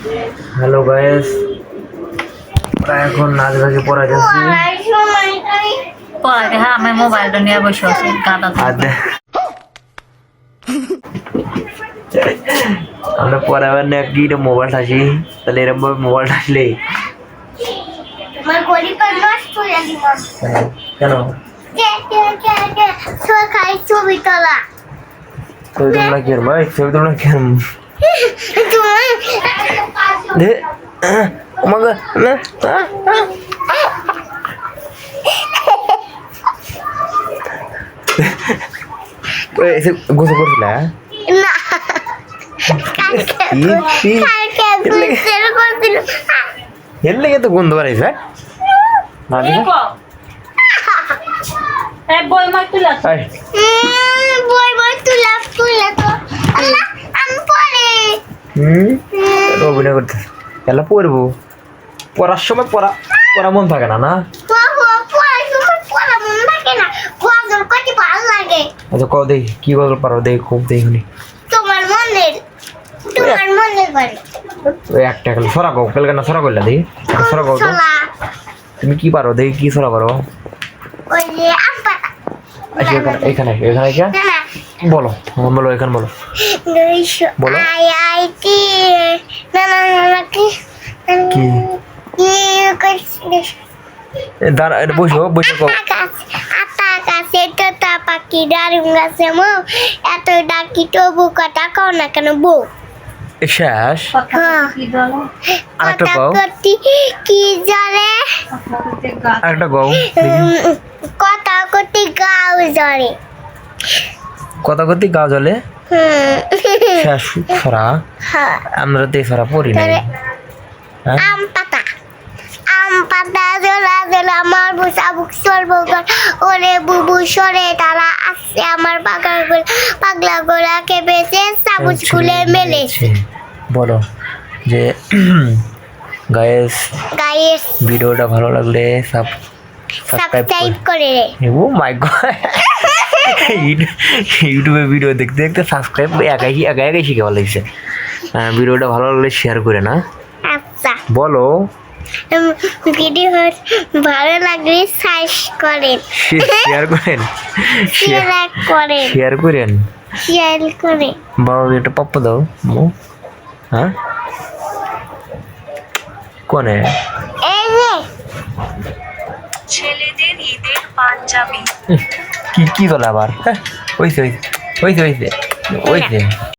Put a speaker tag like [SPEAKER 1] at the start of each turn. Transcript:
[SPEAKER 1] Hello guys, এখন নাচ ভাগে পড়া যাচ্ছে।
[SPEAKER 2] পড়াকে হ্যাঁ আমি মোবাইলটা নিয়ে বসে আছি গাদা
[SPEAKER 1] আমরা পড়াবার না কি মোবাইল আসি, তাহলে এরকম ভাবে মোবাইল আসলে কেন
[SPEAKER 3] ছবি তোলা
[SPEAKER 1] ছবি তোমরা কেন ভাই, ছবি তোমরা কেন গোসল করছিল এর লেগে তো গন্ধ বাড়াইছে না
[SPEAKER 2] বই মার তুলা
[SPEAKER 1] অভিনয় করতে এলা পড়বো, পড়ার সময় পড়া মন থাকে না না। আচ্ছা কও দেখি কি গল্প পারো, দেখি খুব দেখি ওই একটা খেলে সরা কও, কেলকে না সরা করলা দেখি সরা কও তো, তুমি কি পারো দেখি কি সরা পারো। আচ্ছা এখানে এখানে বলো বলো এখানে বলো বলো
[SPEAKER 3] কি
[SPEAKER 1] দাঁড়া এটা বসো বসে কও।
[SPEAKER 3] পাখি ডালিম গাছে মো এত ডাকি তবু কথা কও না কেন বউ
[SPEAKER 1] শেষ আরেকটা কও,
[SPEAKER 3] কি জলে
[SPEAKER 1] আরেকটা কও
[SPEAKER 3] কথা করতে গাও জলে
[SPEAKER 1] কথা করতে গাও জলে শেষ সরা। আমরা তো সরা পড়ি না।
[SPEAKER 3] আম পাতা জোলা জোলা আমার বুসা বুক সরবো ওরে বুবু সরে তারা আসছে আমার পাগলা গোলাকে বেঁচে সাবুজ খুলে মেলেছে।
[SPEAKER 1] বলো যে গাইস ভিডিওটা ভালো লাগলে সাবস্ক্রাইব
[SPEAKER 3] করে
[SPEAKER 1] ও মাই গড ইউটিউবে ভিডিও দেখতে দেখতে সাবস্ক্রাইব একাই শিখে ভালো লাগছে। ভিডিওটা ভালো লাগলে শেয়ার করে না।
[SPEAKER 3] আচ্ছা
[SPEAKER 1] বলো
[SPEAKER 3] ভিডিও ভালো লাগলে সাবস্ক্রাইব করেন
[SPEAKER 1] শেয়ার করেন বাবা একটা পপ্প দাও হ্যাঁ কোনে
[SPEAKER 2] ছেলেদের ঈদের পাঞ্জাবি
[SPEAKER 1] কি বলে আবার হ্যাঁ ওইছে